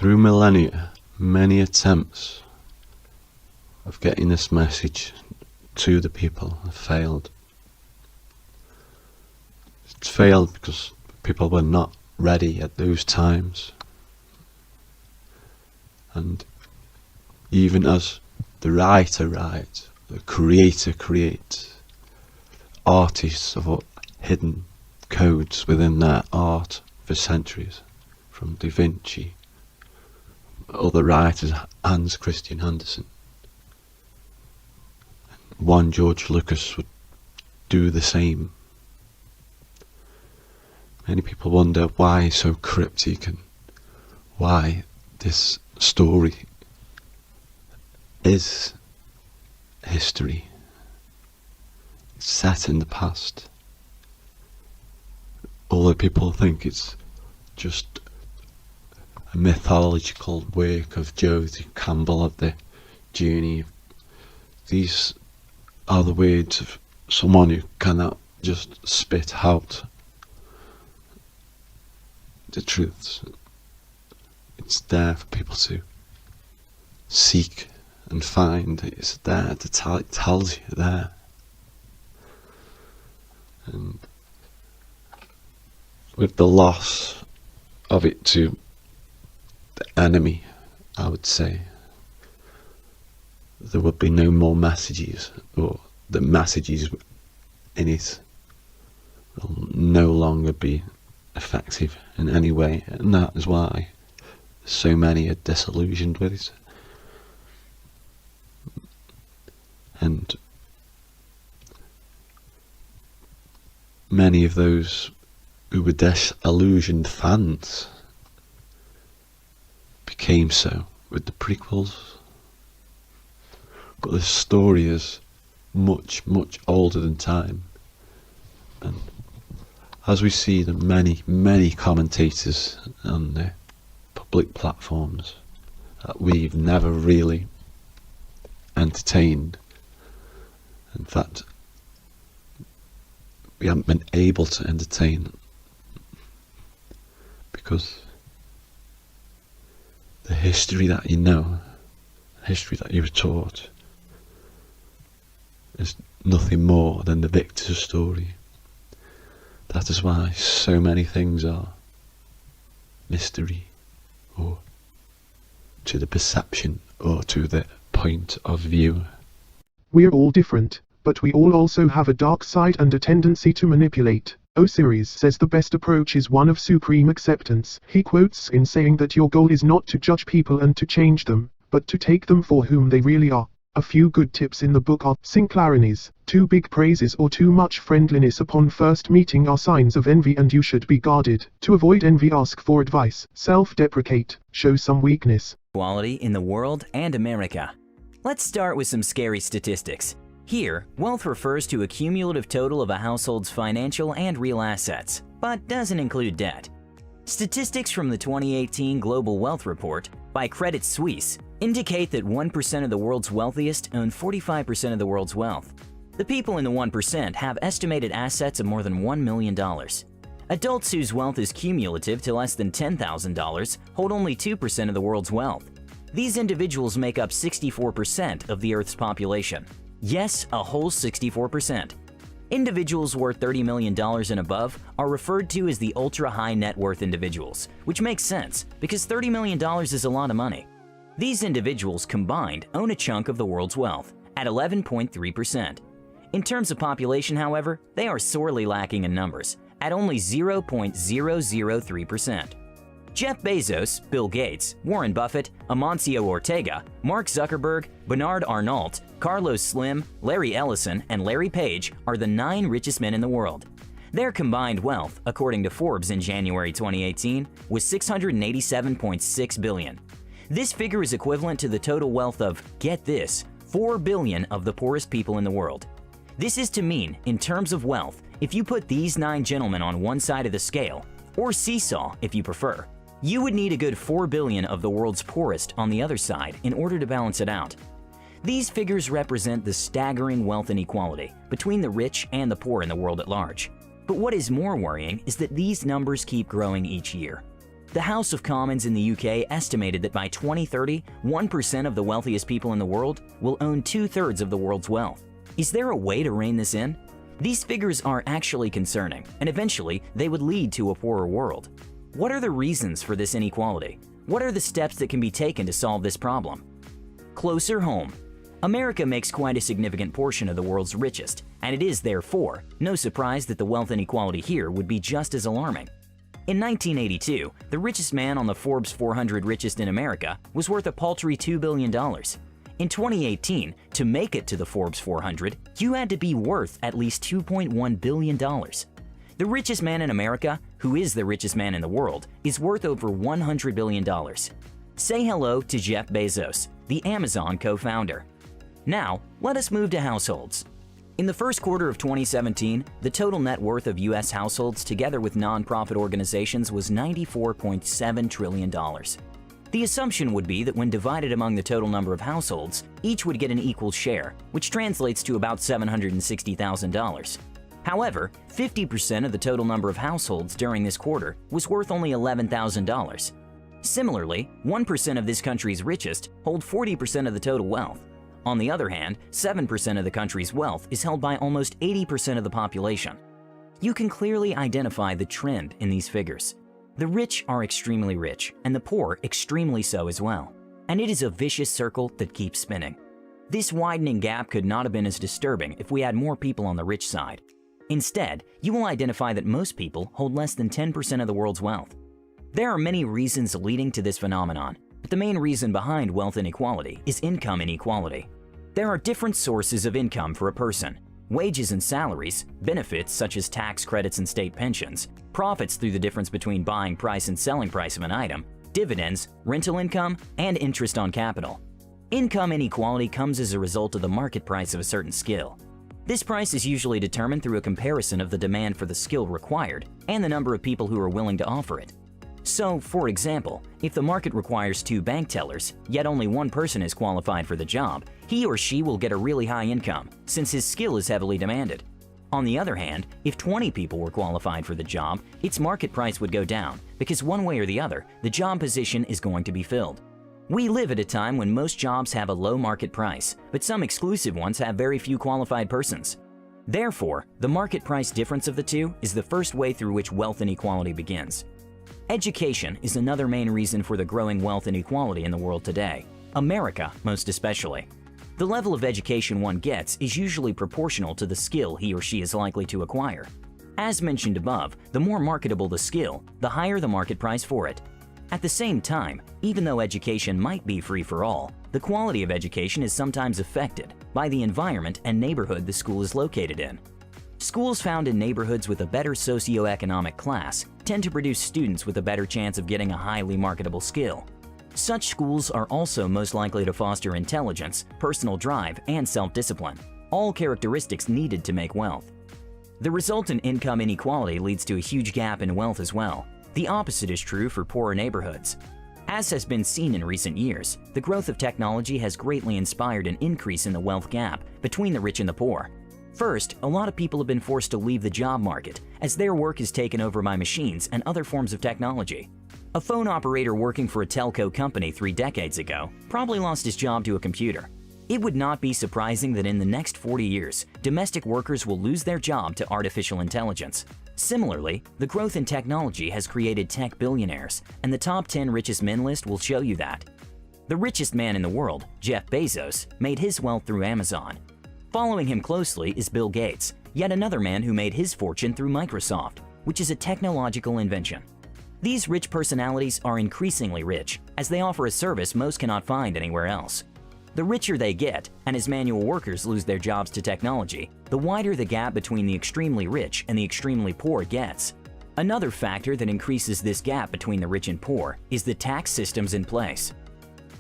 Through millennia, many attempts of getting this message to the people have failed. It's failed because people were not ready at those times. And even as the writer writes, the creator creates, artists have hidden codes within their art for centuries, from Da Vinci, other writers, Hans Christian Andersen. One George Lucas would do the same. Many people wonder why it's so cryptic and why this story is history. It's set in the past. Although people think it's just a mythological work of Joseph Campbell of the journey. These are the words of someone who cannot just spit out the truths. It's there for people to seek and find. It's there to tell. It tells you there. And with the loss of it to the enemy, I would say there would be no more messages, or the messages in it will no longer be effective in any way, and that is why so many are disillusioned with it. And many of those who were disillusioned fans became so with the prequels. But this story is much, much older than time. And as we see the many commentators on the public platforms that we've never really entertained, in fact, we haven't been able to entertain, because the history that you know, the history that you were taught, is nothing more than the victor's story. That is why so many things are mystery, or to the perception, or to the point of view. We're all different, but we all also have a dark side and a tendency to manipulate. Osiris says the best approach is one of supreme acceptance. He quotes in saying that your goal is not to judge people and to change them, but to take them for whom they really are. A few good tips in the book are: synclaronies, too big praises or too much friendliness upon first meeting are signs of envy and you should be guarded. To avoid envy, ask for advice. Self-deprecate, show some weakness. Quality in the world and America. Let's start with some scary statistics. Here, wealth refers to a cumulative total of a household's financial and real assets, but doesn't include debt. Statistics from the 2018 Global Wealth Report by Credit Suisse indicate that 1% of the world's wealthiest own 45% of the world's wealth. The people in the 1% have estimated assets of more than $1 million. Adults whose wealth is cumulative to less than $10,000 hold only 2% of the world's wealth. These individuals make up 64% of the Earth's population. Yes, a whole 64%. Individuals worth $30 million and above are referred to as the ultra-high net worth individuals, which makes sense because $30 million is a lot of money. These individuals combined own a chunk of the world's wealth at 11.3%. In terms of population, however, they are sorely lacking in numbers at only 0.003%. Jeff Bezos, Bill Gates, Warren Buffett, Amancio Ortega, Mark Zuckerberg, Bernard Arnault, Carlos Slim, Larry Ellison, and Larry Page are the 9 richest men in the world. Their combined wealth, according to Forbes in January 2018, was $687.6 billion. This figure is equivalent to the total wealth of, get this, 4 billion of the poorest people in the world. This is to mean, in terms of wealth, if you put these 9 gentlemen on one side of the scale, or seesaw if you prefer, you would need a good 4 billion of the world's poorest on the other side in order to balance it out. These figures represent the staggering wealth inequality between the rich and the poor in the world at large. But what is more worrying is that these numbers keep growing each year. The House of Commons in the UK estimated that by 2030, 1% of the wealthiest people in the world will own 2/3 of the world's wealth. Is there a way to rein this in? These figures are actually concerning, and eventually they would lead to a poorer world. What are the reasons for this inequality? What are the steps that can be taken to solve this problem? Closer home. America makes quite a significant portion of the world's richest, and it is therefore no surprise that the wealth inequality here would be just as alarming. In 1982, the richest man on the Forbes 400 richest in America was worth a paltry $2 billion. In 2018, to make it to the Forbes 400, you had to be worth at least $2.1 billion. The richest man in America, who is the richest man in the world, is worth over $100 billion. Say hello to Jeff Bezos, the Amazon co-founder. Now, let us move to households. In the first quarter of 2017, the total net worth of U.S. households together with nonprofit organizations was $94.7 trillion. The assumption would be that when divided among the total number of households, each would get an equal share, which translates to about $760,000. However, 50% of the total number of households during this quarter was worth only $11,000. Similarly, 1% of this country's richest hold 40% of the total wealth. On the other hand, 7% of the country's wealth is held by almost 80% of the population. You can clearly identify the trend in these figures. The rich are extremely rich, and the poor extremely so as well. And it is a vicious circle that keeps spinning. This widening gap could not have been as disturbing if we had more people on the rich side. Instead, you will identify that most people hold less than 10% of the world's wealth. There are many reasons leading to this phenomenon, but the main reason behind wealth inequality is income inequality. There are different sources of income for a person: wages and salaries, benefits such as tax credits and state pensions, profits through the difference between buying price and selling price of an item, dividends, rental income, and interest on capital. Income inequality comes as a result of the market price of a certain skill. This price is usually determined through a comparison of the demand for the skill required and the number of people who are willing to offer it. So, for example, if the market requires 2 bank tellers, yet only one person is qualified for the job, he or she will get a really high income, since his skill is heavily demanded. On the other hand, if 20 people were qualified for the job, its market price would go down, because one way or the other, the job position is going to be filled. We live at a time when most jobs have a low market price, but some exclusive ones have very few qualified persons. Therefore, the market price difference of the two is the first way through which wealth inequality begins. Education is another main reason for the growing wealth inequality in the world today, America most especially. The level of education one gets is usually proportional to the skill he or she is likely to acquire. As mentioned above, the more marketable the skill, the higher the market price for it. At the same time, even though education might be free for all, the quality of education is sometimes affected by the environment and neighborhood the school is located in. Schools found in neighborhoods with a better socioeconomic class tend to produce students with a better chance of getting a highly marketable skill. Such schools are also most likely to foster intelligence, personal drive, and self-discipline, all characteristics needed to make wealth. The resultant income inequality leads to a huge gap in wealth as well. The opposite is true for poorer neighborhoods. As has been seen in recent years, the growth of technology has greatly inspired an increase in the wealth gap between the rich and the poor. First, a lot of people have been forced to leave the job market as their work is taken over by machines and other forms of technology. A phone operator working for a telco company 3 decades ago probably lost his job to a computer. It would not be surprising that in the next 40 years, domestic workers will lose their job to artificial intelligence. Similarly, the growth in technology has created tech billionaires, and the top 10 richest men list will show you that. The richest man in the world, Jeff Bezos, made his wealth through Amazon. Following him closely is Bill Gates, yet another man who made his fortune through Microsoft, which is a technological invention. These rich personalities are increasingly rich, as they offer a service most cannot find anywhere else. The richer they get, and as manual workers lose their jobs to technology, the wider the gap between the extremely rich and the extremely poor gets. Another factor that increases this gap between the rich and poor is the tax systems in place.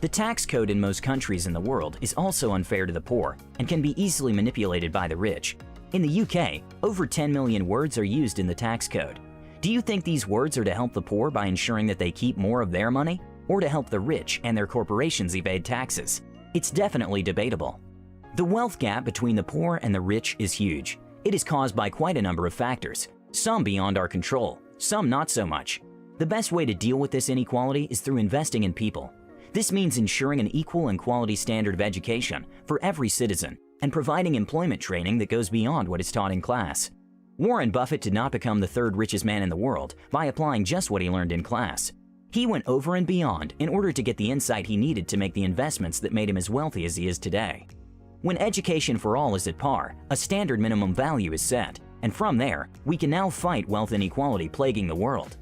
The tax code in most countries in the world is also unfair to the poor and can be easily manipulated by the rich. In the UK, over 10 million words are used in the tax code. Do you think these words are to help the poor by ensuring that they keep more of their money, or to help the rich and their corporations evade taxes? It's definitely debatable. The wealth gap between the poor and the rich is huge. It is caused by quite a number of factors, some beyond our control, some not so much. The best way to deal with this inequality is through investing in people. This means ensuring an equal and quality standard of education for every citizen and providing employment training that goes beyond what is taught in class. Warren Buffett did not become the third richest man in the world by applying just what he learned in class. He went over and beyond in order to get the insight he needed to make the investments that made him as wealthy as he is today. When education for all is at par, a standard minimum value is set, and from there, we can now fight wealth inequality plaguing the world.